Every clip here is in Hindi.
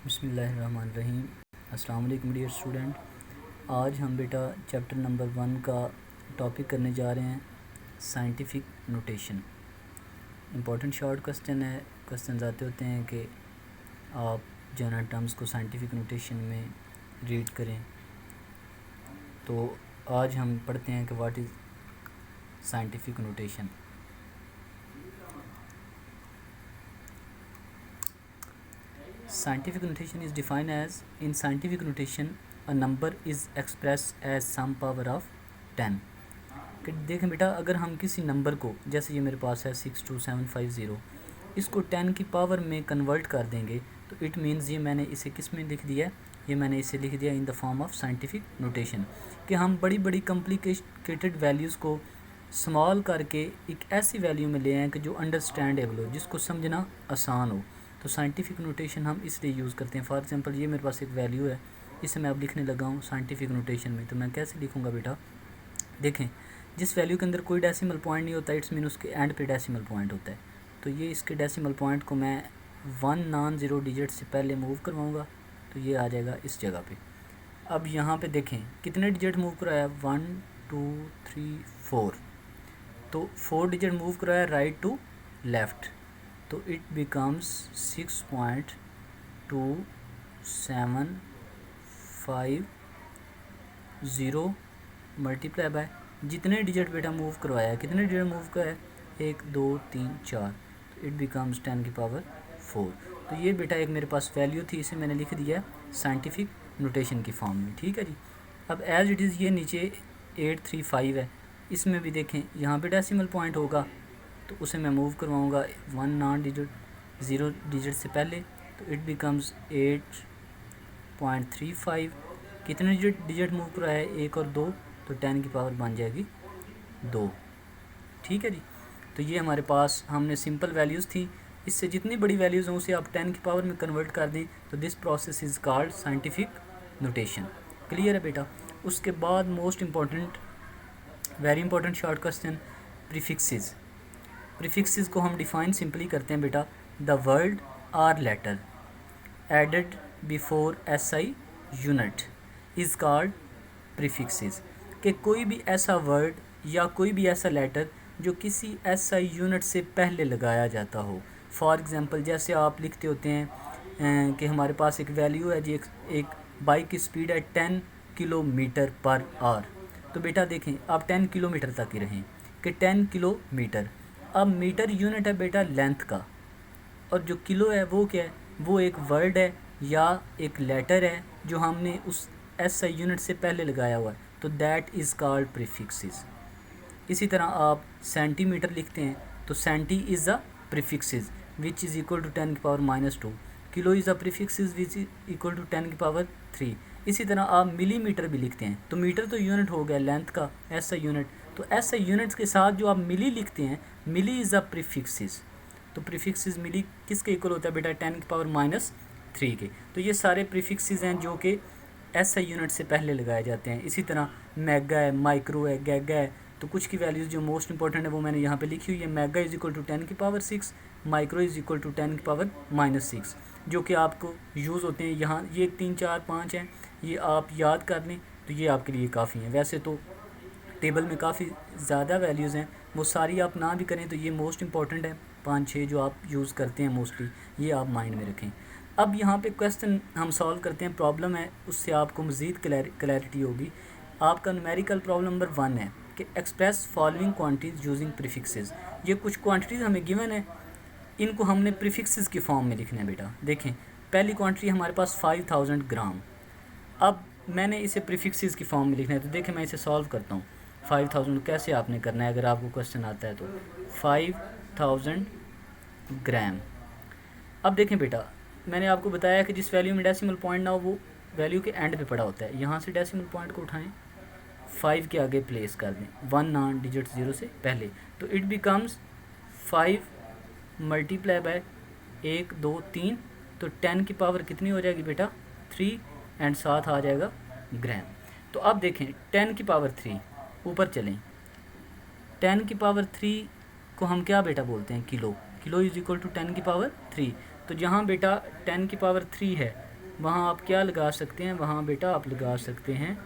बिस्मिल्लाहिर्रहमानिर्रहीम। अस्सलाम वालेकुम डियर स्टूडेंट। आज हम बेटा चैप्टर नंबर 1 का टॉपिक करने जा रहे हैं scientific notation. Important short question है। क्वेश्चन आते होते हैं कि आप जनरल टर्म्स को साइंटिफिक नोटेशन में रीड करें। तो आज हम पढ़ते हैं कि what is scientific notation. Scientific notation is defined as, in scientific notation, a number is expressed as some power of 10। कि देखें बेटा, अगर हम किसी नंबर को, जैसे ये मेरे पास है 62750, इसको 10 की पावर में कन्वर्ट कर देंगे तो इट मीन्स ये मैंने इसे किस में लिख दिया है, ये मैंने इसे लिख दिया in the form of scientific notation. कि हम बड़ी बड़ी कॉम्प्लिकेटेड वैल्यूज़ को स्मॉल करके एक ऐसी वैल्यू में ले आएँ कि जो अंडरस्टैंडेबल हो, जिसको समझना आसान हो। तो साइंटिफिक नोटेशन हम इसलिए यूज़ करते हैं। फॉर एग्जांपल ये मेरे पास एक वैल्यू है, इसे मैं अब लिखने लगा हूँ साइंटिफिक नोटेशन में। तो मैं कैसे लिखूँगा बेटा, देखें, जिस वैल्यू के अंदर कोई डेसिमल पॉइंट नहीं होता, इट्स मीन उसके एंड पे डेसिमल पॉइंट होता है। तो ये इसके डेसिमल पॉइंट को मैं 1 नॉन ज़ीरो डिजिट से पहले मूव करवाऊँगा, तो ये आ जाएगा इस जगह पे। अब यहाँ पे देखें कितने डिजिट मूव कराया, 1 2 3 4। तो 4 डिजिट मूव कराया राइट टू लेफ़्ट, तो इट बिकम्स 6.2750 मल्टीप्लाई बाय जितने डिजिट बेटा मूव करवाया, कितने डिजिट मूव कराया, 1 2 3 4, तो इट बिकम्स 10 की पावर 4। तो ये बेटा एक मेरे पास वैल्यू थी, इसे मैंने लिख दिया साइंटिफिक नोटेशन की फॉर्म में। ठीक है जी। अब एज इट इज़ ये नीचे 835 है, इसमें भी देखें यहाँ पे डेसिमल पॉइंट होगा, तो उसे मैं मूव करवाऊँगा 1 नॉन डिजिट 0 डिजिट से पहले, तो इट बिकम्स 8.35। कितने डिजिट मूव कराया है, 1 और 2, तो 10 की पावर बन जाएगी 2। ठीक है जी। तो ये हमारे पास हमने सिंपल वैल्यूज़ थी, इससे जितनी बड़ी वैल्यूज़ हों उसे आप 10 की पावर में कन्वर्ट कर दें, तो this process is called scientific notation. Clear है बेटा। उसके बाद most important, very important short question, prefixes. Prefixes को हम डिफाइन सिंपली करते हैं बेटा, the word or letter added before SI unit is called prefixes. कि कोई भी ऐसा वर्ड या कोई भी ऐसा लेटर जो किसी एसआई यूनिट से पहले लगाया जाता हो। फॉर एग्जांपल जैसे आप लिखते होते हैं कि हमारे पास एक वैल्यू है जी, एक बाइक की स्पीड है 10 किलोमीटर पर आवर। तो बेटा देखें आप 10 किलोमीटर तक ही रहें कि 10 किलोमीटर। अब मीटर यूनिट है बेटा लेंथ का, और जो किलो है वो क्या है, वो एक वर्ड है या एक लेटर है जो हमने उस एसआई यूनिट से पहले लगाया हुआ है, तो दैट इज़ कॉल्ड प्रीफिक्सेस। इसी तरह आप सेंटीमीटर लिखते हैं, तो centi is a prefixes which is equal to 10 की power -2। Kilo is a prefixes which is equal to 10 की पावर 3। इसी तरह आप मिलीमीटर भी लिखते हैं, तो मीटर तो यूनिट हो गया लेंथ का, एसआई यूनिट, तो एसआई यूनिट्स के साथ जो आप मिली लिखते हैं, मिली इज़ अ प्रीफिक्सेस। तो प्रीफिक्सेस मिली किसके इक्वल होता है बेटा, 10 की पावर -3 के। तो ये सारे प्रीफिक्सेस हैं जो कि एसआई यूनिट से पहले लगाए जाते हैं। इसी तरह मेगा है, माइक्रो है, गैगा है, तो कुछ की वैल्यूज़ जो मोस्ट इंपॉर्टेंट है वो मैंने यहाँ पे लिखी हुई है। मेगा इज़ इक्वल टू 10 की power 6, micro is equal to 10 की पावर -6, जो कि आपको यूज़ होते हैं यहाँ। ये 3 4 5 हैं, ये आप याद कर लें तो ये आपके लिए काफ़ी हैं। वैसे तो टेबल में काफ़ी ज़्यादा वैल्यूज़ हैं, वो सारी आप ना भी करें तो ये मोस्ट इंपॉर्टेंट है, 5 6 जो आप यूज़ करते हैं मोस्टली, ये आप माइंड में रखें। अब यहाँ पे क्वेश्चन हम सॉल्व करते हैं, प्रॉब्लम है, उससे आपको मज़ीद क्लैरिटी होगी। आपका न्यूमेरिकल प्रॉब्लम नंबर 1 है कि express following quantities using prefixes. ये कुछ क्वांटिटीज़ हमें गिवन है, इनको हमने प्रीफिक्सेस की फॉर्म में लिखना है बेटा। देखें पहली क्वांटिटी हमारे पास 5000 ग्राम। अब मैंने इसे प्रीफिक्सेस की फॉर्म में लिखना है, तो देखें मैं इसे सॉल्व करता हूँ। 5000 कैसे आपने करना है, अगर आपको क्वेश्चन आता है तो 5000 ग्राम। अब देखें बेटा, मैंने आपको बताया कि जिस वैल्यू में डेसिमल पॉइंट ना हो वो वैल्यू के एंड पे पड़ा होता है। यहाँ से डेसिमल पॉइंट को उठाएं, 5 के आगे प्लेस कर दें, 1 नॉन डिजिट 0 से पहले, तो इट बिकम्स 5 मल्टीप्लाई बाय 1 2 3, तो 10 की पावर कितनी हो जाएगी बेटा, 3, एंड साथ आ जाएगा ग्राम। तो अब देखें 10 की पावर 3, ऊपर चलें, 10 की पावर 3 को हम क्या बेटा बोलते हैं, kilo. Kilo is equal to 10 की पावर 3। तो जहाँ बेटा 10 की पावर 3 है वहाँ आप क्या लगा सकते हैं, वहाँ बेटा आप लगा सकते हैं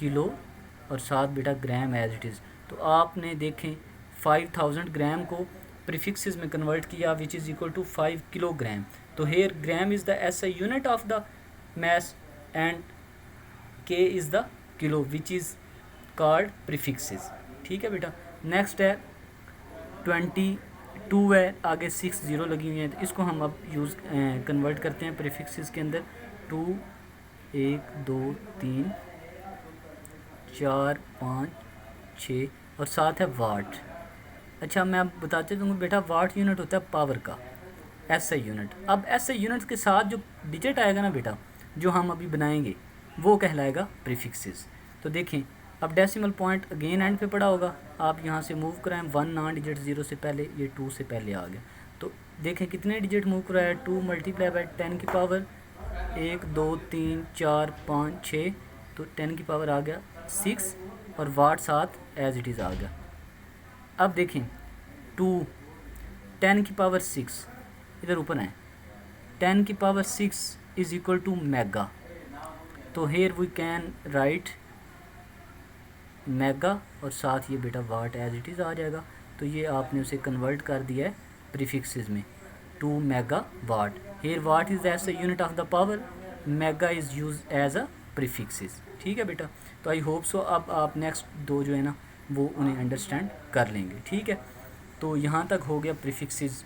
किलो और साथ बेटा ग्राम एज इट इज़। तो आपने देखें 5000 ग्राम को प्रीफिक्सेस में कन्वर्ट किया which is equal to 5 kilogram. तो here gram is the SI unit of the mass and k is the kilo which is called prefixes। ठीक है बेटा। नेक्स्ट है 22 है, आगे 6 0 लगी हुई है, तो इसको हम अब यूज़ कन्वर्ट करते हैं प्रीफिक्सेस के अंदर। 2 1 2 3 4 5 6 और साथ है वाट। अच्छा मैं अब बताते दूँगा बेटा, वाट यूनिट होता है पावर का, एसआई यूनिट। अब एसआई यूनिट के साथ जो डिजिट आएगा ना बेटा, जो हम अभी बनाएंगे, वो कहलाएगा प्रीफिक्सेस। तो देखें अब डेसिमल पॉइंट अगेन एंड पे पड़ा होगा, आप यहाँ से मूव कराएं 1 नॉन डिजिट 0 से पहले, ये 2 से पहले आ गया। तो देखें कितने डिजिट मूव कराया, 2 मल्टीप्लाई बाय 10 की पावर 1 2 3 4 5 6, तो 10 की पावर आ गया 6 और वाट साथ एज इट इज़ आ गया। अब देखें 2 10 की पावर 6 इधर ऊपर है, 10 की power 6 is equal to mega. तो here we can write mega और साथ ये बेटा वाट एज इट इज़ आ जाएगा। तो ये आपने उसे कन्वर्ट कर दिया है प्रीफिक्सेस में, 2 mega watt. Here watt is as a unit of the power, mega is use as a prefixes. ठीक है बेटा। तो आई होप सो अब आप नेक्स्ट दो जो है ना वो उन्हें अंडरस्टैंड कर लेंगे। ठीक है। तो यहाँ तक हो गया प्रीफिक्सेस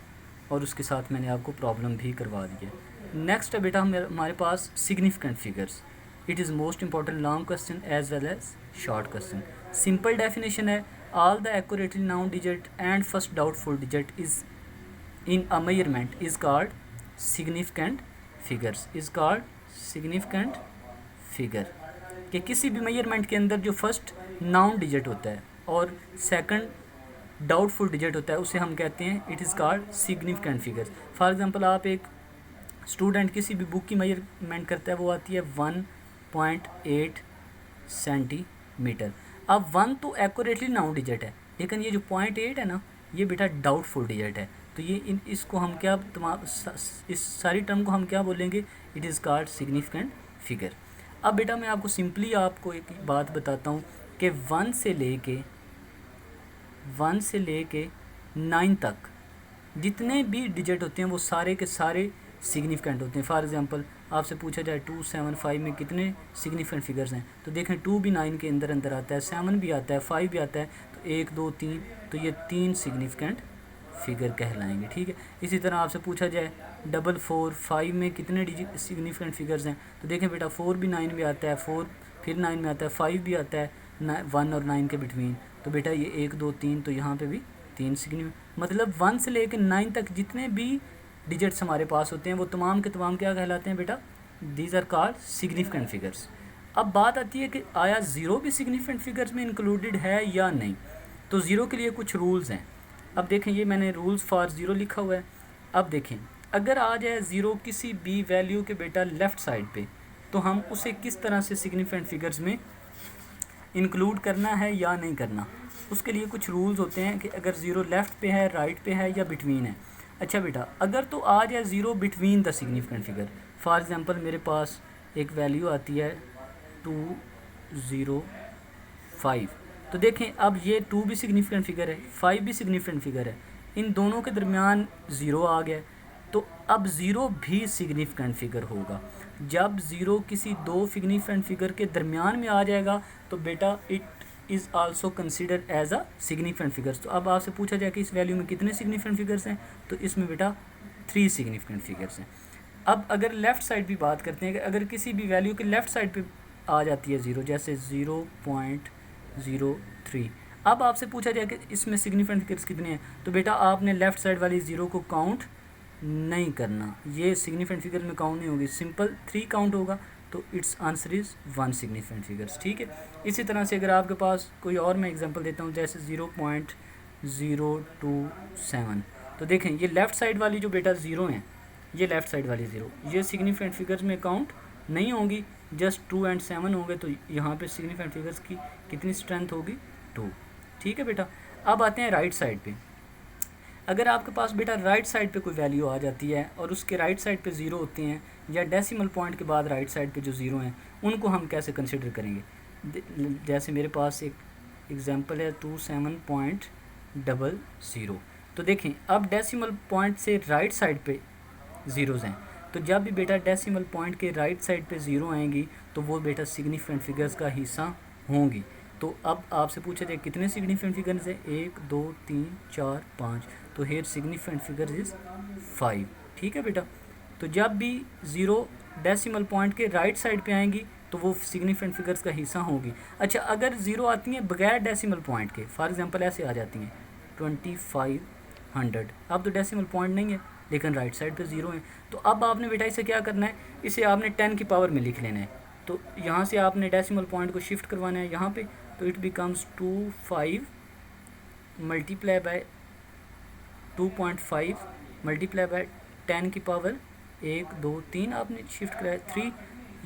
और उसके साथ मैंने आपको प्रॉब्लम भी करवा दी है। नेक्स्ट है बेटा हमारे पास significant figures. It is most important long question as well as short question. Simple definition है, all the accurately known digit and first doubtful digit is in a measurement is called significant figures, is called significant figure. कि किसी भी मेजरमेंट के अंदर जो फर्स्ट नाउन डिजिट होता है और सेकंड डाउटफुल डिजिट होता है उसे हम कहते हैं it is called significant figures. For example आप एक स्टूडेंट किसी भी बुक की मेजरमेंट करता है, वो आती है 1.8 सेंटीमीटर। अब 1 तो एक्यूरेटली नाउन डिजिट है, लेकिन ये जो 0.8 है ना, ये बेटा डाउटफुल डिजिट है। तो ये इसको हम क्या इस सारी टर्म को हम क्या बोलेंगे, it is called significant figure. अब बेटा मैं आपको सिंपली आपको एक बात बताता हूँ कि 1 से लेके 9 तक जितने भी डिजिट होते हैं वो सारे के सारे सिग्निफिकेंट होते हैं। फॉर एग्जांपल आपसे पूछा जाए 2 7 5 में कितने सिग्निफिकेंट फिगर्स हैं, तो देखें 2 भी 9 के अंदर आता है, 7 भी आता है, 5 भी आता है, तो 1 2 3, तो ये 3 सिग्निफिकेंट फिगर कहलाएंगे। ठीक है। इसी तरह आपसे पूछा जाए 4 4 5 में कितने सिग्निफिकेंट फिगर्स हैं, तो देखें बेटा 4 भी 9 में आता है, 4 फिर 9 में आता है, 5 भी आता है 1 और 9 के बिटवीन, तो बेटा ये 1 2 3, तो यहाँ पे भी 3 सिग्निफिकेंट। मतलब 1 से लेकर 9 तक जितने भी डिजिट्स हमारे पास होते हैं वो तमाम के तमाम क्या कहलाते हैं बेटा, these are called significant figures. अब बात आती है कि आया ज़ीरो भी सिग्निफिकेंट फिगर्स में इंक्लूडेड है या नहीं। तो ज़ीरो के लिए कुछ रूल्स हैं। अब देखें ये मैंने रूल्स फॉर ज़ीरो लिखा हुआ है। अब देखें अगर आ जाए ज़ीरो किसी भी वैल्यू के बेटा लेफ़्ट साइड पे, तो हम उसे किस तरह से सिग्निफिकेंट फिगर्स में इंक्लूड करना है या नहीं करना, उसके लिए कुछ रूल्स होते हैं कि अगर ज़ीरो लेफ़्ट पे है, राइट पे है या बिटवीन है। अच्छा बेटा अगर तो आ जाए zero between the significant figure, for example मेरे पास एक वैल्यू आती है 205, तो देखें अब ये 2 भी सिग्निफिकेंट फिगर है, 5 भी सिग्निफिकेंट फिगर है, इन दोनों के दरमियान ज़ीरो आ गया, तो अब ज़ीरो भी सिग्निफिकेंट फिगर होगा। जब ज़ीरो किसी दो सिग्निफिकेंट फिगर के दरमियान में आ जाएगा तो बेटा it is also considered as a significant figures. तो अब आपसे पूछा जाए कि इस वैल्यू में कितने सिग्निफिकेंट फिगर्स हैं, तो इसमें बेटा 3 सिग्निफिकेंट फिगर्स हैं। अब अगर लेफ़्ट साइड भी बात करते हैं कि अगर किसी भी वैल्यू के लेफ़्ट साइड पे आ जाती है ज़ीरो, जैसे 0.03, अब आपसे पूछा जाए कि इसमें सिग्निफिकेंट फिगर्स कितने हैं, तो बेटा आपने लेफ़्ट साइड वाली ज़ीरो को काउंट नहीं करना, ये सिग्निफिकेंट फिगर में काउंट नहीं होगी, सिंपल 3 काउंट होगा। तो it's answer is 1 significant figures. ठीक है। इसी तरह से अगर आपके पास कोई और मैं एग्जांपल देता हूँ, जैसे 0.027, तो देखें ये लेफ़्ट साइड वाली जो बेटा ज़ीरो हैं, ये लेफ़्ट साइड वाली ज़ीरो ये सिग्निफिकेंट फिगर्स में काउंट नहीं होंगी, जस्ट 2 और 7 होंगे, तो यहाँ पे सिग्निफिकेंट फिगर्स की कितनी स्ट्रेंथ होगी, 2। ठीक है बेटा। अब आते हैं राइट साइड पे। अगर आपके पास बेटा राइट साइड पे कोई वैल्यू आ जाती है और उसके राइट साइड पे ज़ीरो होते हैं या डेसिमल पॉइंट के बाद राइट साइड पे जो ज़ीरो हैं उनको हम कैसे कंसिडर करेंगे। जैसे मेरे पास एक एग्जांपल है 27.00। तो देखें अब डेसिमल पॉइंट से राइट साइड पे ज़ीरोज़ हैं, तो जब भी बेटा डेसिमल पॉइंट के राइट साइड पे ज़ीरो आएंगी तो वो बेटा सिग्निफिकेंट फिगर्स का हिस्सा होंगी। तो अब आपसे पूछे थे कितने सिग्निफिकेंट फिगर्स हैं, 1 2 3 4 5, तो हेयर सिग्निफिकेंट फिगर्स इज़ 5। ठीक है बेटा, तो जब भी ज़ीरो डेसिमल पॉइंट के राइट साइड पे आएंगी तो वो सिग्निफिकेंट फिगर्स का हिस्सा होगी। अच्छा, अगर ज़ीरो आती हैं बगैर डेसिमल पॉइंट के, फॉर एग्जांपल ऐसे आ जाती हैं 2500, अब तो डेसिमल पॉइंट नहीं है लेकिन राइट साइड पे ज़ीरो है, तो अब आपने बेटा इसे क्या करना है, इसे आपने 10 की पावर में लिख लेना है। तो यहाँ से आपने डेसिमल पॉइंट को शिफ्ट करवाना है यहाँ पे, तो it becomes 25 multiply by 2.5 multiply by 10 की पावर 1 2 3 आपने शिफ्ट कराया 3।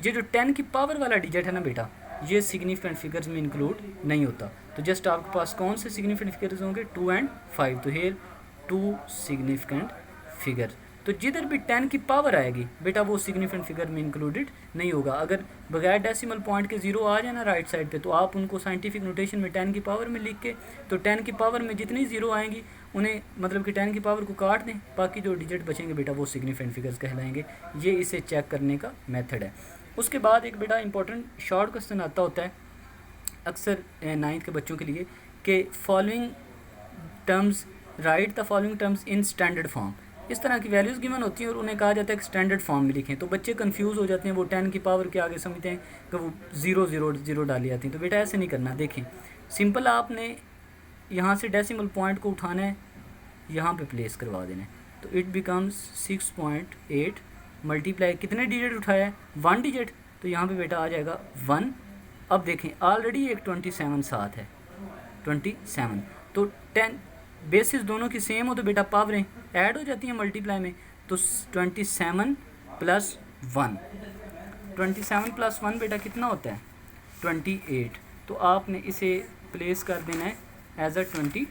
ये जो 10 की पावर वाला डिजिट है ना बेटा, ये सिग्निफिकेंट फिगर्स में इंक्लूड नहीं होता। तो जस्ट आपके पास कौन से सिग्निफिकेंट फिगर्स होंगे, 2 और 5, तो हेयर 2 सिग्निफिकेंट फिगर। तो जिधर भी 10 की पावर आएगी बेटा वो सिग्निफिकेंट फिगर में इंक्लूडेड नहीं होगा। अगर बगैर डेसिमल पॉइंट के ज़ीरो आ जाए ना राइट साइड पे, तो आप उनको साइंटिफिक नोटेशन में 10 की पावर में लिख के, तो 10 की पावर में जितनी ज़ीरो आएंगी उन्हें मतलब कि 10 की पावर को काट दें, बाकी जो डिजिट बचेंगे बेटा वो सिग्निफिकेंट फिगर्स कहलाएंगे। ये इसे चेक करने का मेथड है। उसके बाद एक बेटा इंपॉर्टेंट शॉर्ट क्वेश्चन आता होता है अक्सर 9th के बच्चों के लिए कि following terms, right the following terms in standard form. इस तरह की वैल्यूज़ गिवन होती हैं और उन्हें कहा जाता है कि स्टैंडर्ड फॉर्म में लिखें, तो बच्चे कंफ्यूज हो जाते हैं, वो 10 की पावर के आगे समझते हैं कि वो 0 0 0 डाली जाती हैं। तो बेटा ऐसे नहीं करना, देखें सिंपल आपने यहाँ से डेसिमल पॉइंट को उठाना है, यहाँ पे प्लेस करवा देना है, तो इट बिकम्स 6.8 मल्टीप्लाई कितने डिजिट उठाया है, 1 डिजिट, तो यहाँ पे बेटा आ जाएगा 1। अब देखें ऑलरेडी एक 27 साथ है 27, तो 10 बेसिस दोनों की सेम हो तो बेटा पावरें ऐड हो जाती हैं मल्टीप्लाई में, तो 27 प्लस 1, 27 प्लस 1 बेटा कितना होता है 28। तो आपने इसे प्लेस कर देना है एज अ 28।